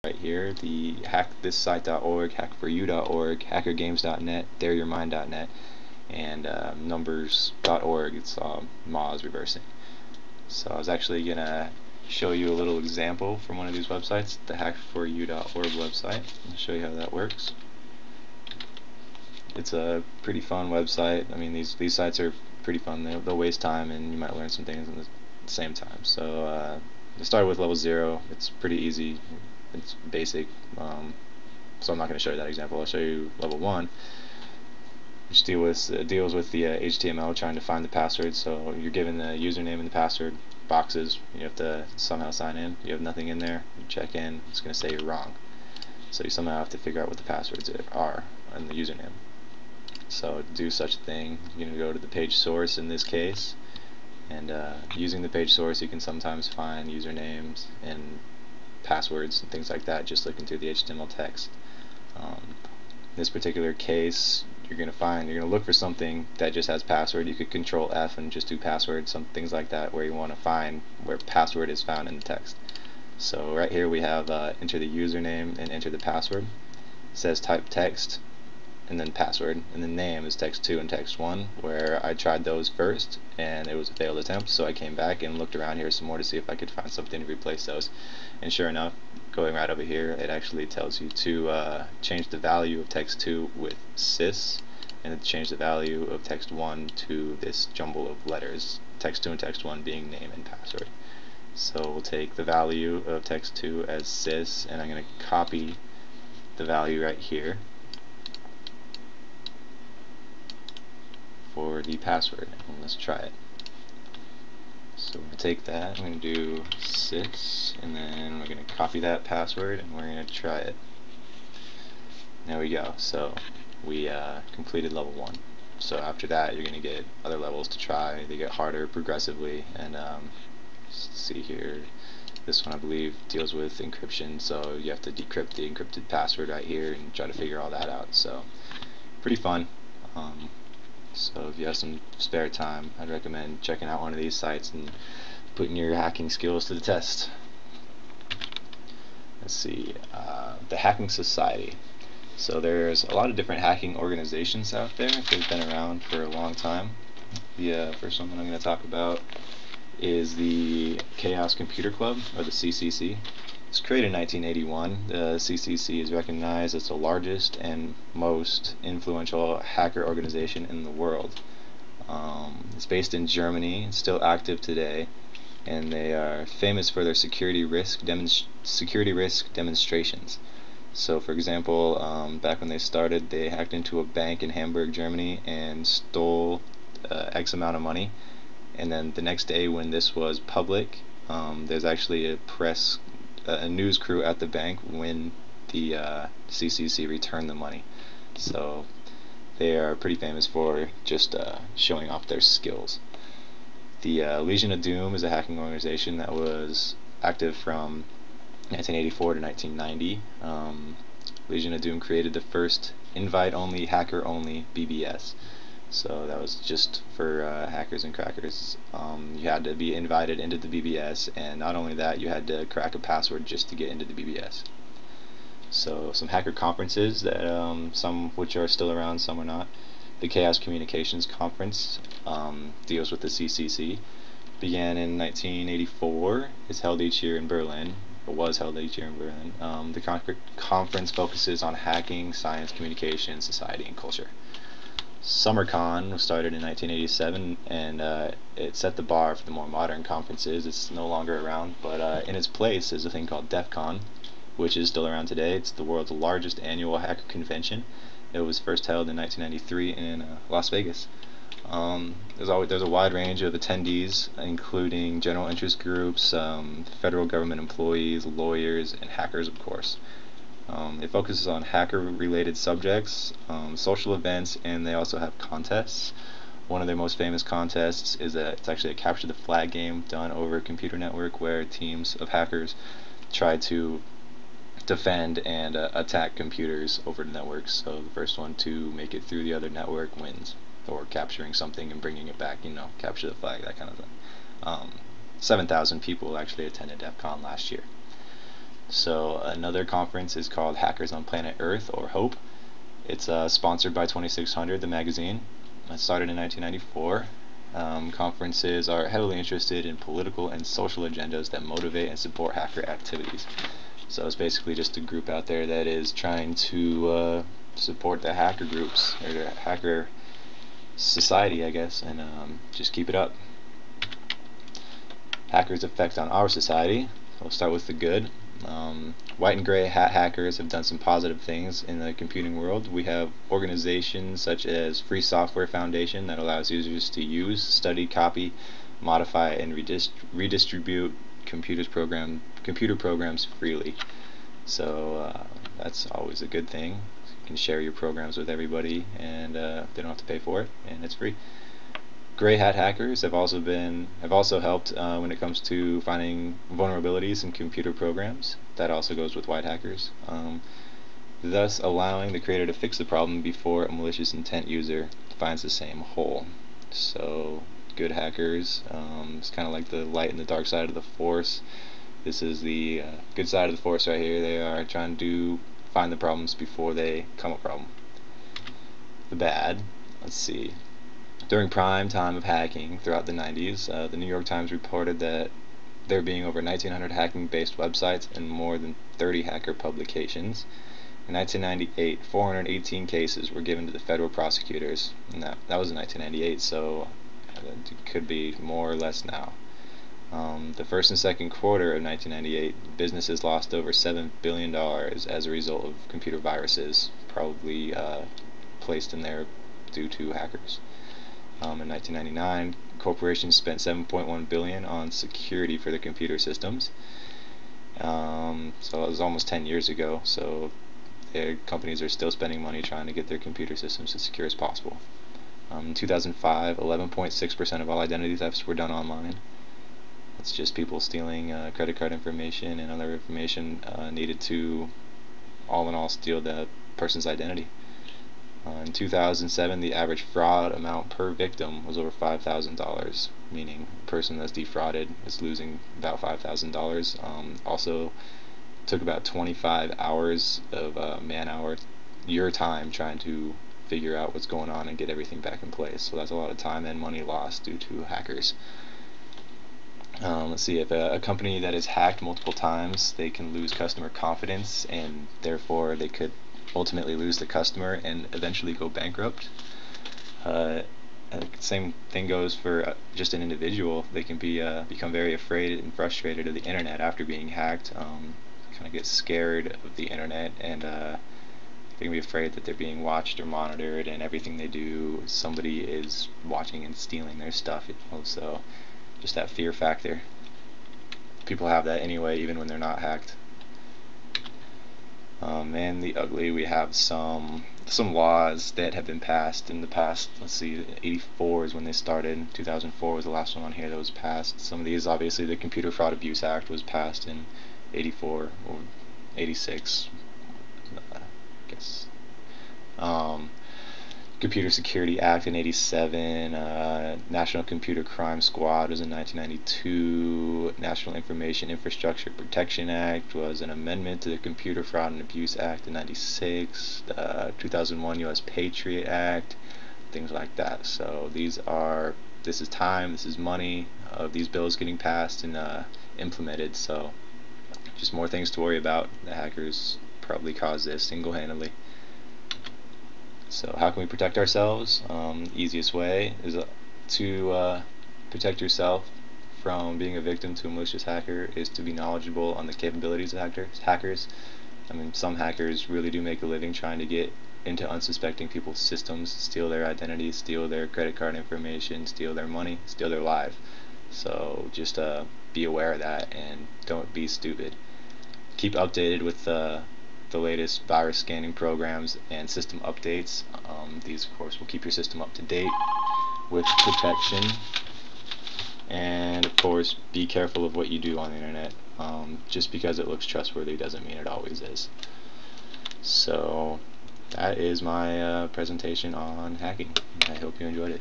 right here, the hackthisite.org, hack4u.org, hackergames.net, dareyourmind.net, and numbers.org. It's Moz reversing. So I was actually going to show you a little example from one of these websites, the hack4u.org website. I'll show you how that works. It's a pretty fun website. I mean, these sites are pretty fun. They'll waste time, and you might learn some things at the same time. So I started with level 0. It's pretty easy. It's basic. So I'm not going to show you that example. I'll show you level 1, which deals with the HTML, trying to find the password. So you're given the username and the password boxes. You have to somehow sign in. You have nothing in there. You check in. It's going to say you're wrong. So you somehow have to figure out what the passwords are and the username. So to do such a thing, you're going to go to the page source in this case, and using the page source you can sometimes find usernames and passwords and things like that just looking through the HTML text. In this particular case, you're going to look for something that just has password. You could control F and just do password, some things like that, where you want to find where password is found in the text. So right here we have enter the username and enter the password. It says type text and then password, and the name is text2 and text1, where I tried those first and it was a failed attempt, so I came back and looked around here some more to see if I could find something to replace those, and sure enough, going right over here, it actually tells you to change the value of text2 with sys, and change the value of text1 to this jumble of letters, text2 and text1 being name and password. So we'll take the value of text2 as sys, and I'm going to copy the value right here for the password, and let's try it. So we're going to take that, I'm going to do sys, and then we're going to copy that password, and we're going to try it. There we go. So we completed level 1. So after that, you're going to get other levels to try. They get harder progressively, and let's see here. This one, I believe, deals with encryption, so you have to decrypt the encrypted password right here and try to figure all that out. So pretty fun. So if you have some spare time, I'd recommend checking out one of these sites and putting your hacking skills to the test. Let's see, the Hacking Society. So there's a lot of different hacking organizations out there. They've been around for a long time. The first one that I'm going to talk about is the Chaos Computer Club, or the CCC. It was created in 1981. The CCC is recognized as the largest and most influential hacker organization in the world. It's based in Germany. It's still active today, and they are famous for their security risk demonstrations. So, for example, back when they started, they hacked into a bank in Hamburg, Germany, and stole X amount of money. And then the next day, when this was public, there's actually a news crew at the bank when the CCC returned the money. So they are pretty famous for just showing off their skills. The Legion of Doom is a hacking organization that was active from 1984 to 1990. Legion of Doom created the first invite-only, hacker-only BBS. So that was just for hackers and crackers. You had to be invited into the BBS, and not only that, you had to crack a password just to get into the BBS. So some hacker conferences, that some which are still around, some are not. The Chaos Communications Conference deals with the CCC. Began in 1984. It's held each year in Berlin. It was held each year in Berlin. The conference focuses on hacking, science, communication, society, and culture. SummerCon was started in 1987, and it set the bar for the more modern conferences. It's no longer around, but in its place is a thing called DEF CON, which is still around today. It's the world's largest annual hacker convention. It was first held in 1993 in Las Vegas. There's a wide range of attendees, including general interest groups, federal government employees, lawyers, and hackers, of course. It focuses on hacker-related subjects, social events, and they also have contests. One of their most famous contests is it's actually a capture the flag game done over a computer network, where teams of hackers try to defend and attack computers over the networks. So the first one to make it through the other network wins, or capturing something and bringing it back, capture the flag, that kind of thing. 7,000 people actually attended DEF CON last year. So another conference is called Hackers on Planet Earth, or HOPE. It's sponsored by 2600, the magazine. It started in 1994. Conferences are heavily interested in political and social agendas that motivate and support hacker activities. So it's basically just a group out there that is trying to support the hacker groups, or the hacker society, I guess, and just keep it up. Hackers' effect on our society. We'll start with the good. White and gray hat hackers have done some positive things in the computing world. We have organizations such as Free Software Foundation that allows users to use, study, copy, modify, and redistribute computer programs freely. So that's always a good thing. You can share your programs with everybody, and they don't have to pay for it, and it's free. Gray hat hackers have also helped when it comes to finding vulnerabilities in computer programs. That also goes with white hackers, thus allowing the creator to fix the problem before a malicious intent user finds the same hole. So good hackers, it's kind of like the light and the dark side of the force. This is the good side of the force right here. They are trying to find the problems before they become a problem. The bad, let's see. During prime time of hacking throughout the 90s, the New York Times reported that there being over 1,900 hacking-based websites and more than 30 hacker publications. In 1998, 418 cases were given to the federal prosecutors, and that was in 1998, so it could be more or less now. The first and second quarter of 1998, businesses lost over $7 billion as a result of computer viruses, probably placed in there due to hackers. In 1999, corporations spent $7.1 billion on security for their computer systems. So it was almost 10 years ago. So their companies are still spending money trying to get their computer systems as secure as possible. In 2005, 11.6% of all identity thefts were done online. It's just people stealing credit card information and other information needed to, all in all, steal the person's identity. In 2007, the average fraud amount per victim was over $5,000, meaning the person that's defrauded is losing about $5,000. Also, took about 25 hours of your time trying to figure out what's going on and get everything back in place. So that's a lot of time and money lost due to hackers. Let's see, if a company that is hacked multiple times, they can lose customer confidence, and therefore they could ultimately lose the customer and eventually go bankrupt. Same thing goes for just an individual. They can become very afraid and frustrated of the internet after being hacked. Kind of get scared of the internet, and they can be afraid that they're being watched or monitored, and everything they do, somebody is watching and stealing their stuff. So just that fear factor. People have that anyway, even when they're not hacked. And the ugly, we have some laws that have been passed in the past. Let's see, 84 is when they started. 2004 was the last one on here that was passed. Some of these, obviously, the Computer Fraud Abuse Act was passed in 84 or 86, I guess. Computer Security Act in 87, National Computer Crime Squad was in 1992, National Information Infrastructure Protection Act was an amendment to the Computer Fraud and Abuse Act in 96, 2001 U.S. Patriot Act, things like that. So this is time, this is money of these bills getting passed and implemented. So just more things to worry about. The hackers probably caused this single-handedly. So how can we protect ourselves? Easiest way is to protect yourself from being a victim to a malicious hacker is to be knowledgeable on the capabilities of hackers. I mean, some hackers really do make a living trying to get into unsuspecting people's systems, steal their identities, steal their credit card information, steal their money, steal their life. So just be aware of that and don't be stupid. Keep updated with the latest virus scanning programs and system updates. These, of course, will keep your system up to date with protection. And, of course, be careful of what you do on the internet. Just because it looks trustworthy doesn't mean it always is. So that is my presentation on hacking. I hope you enjoyed it.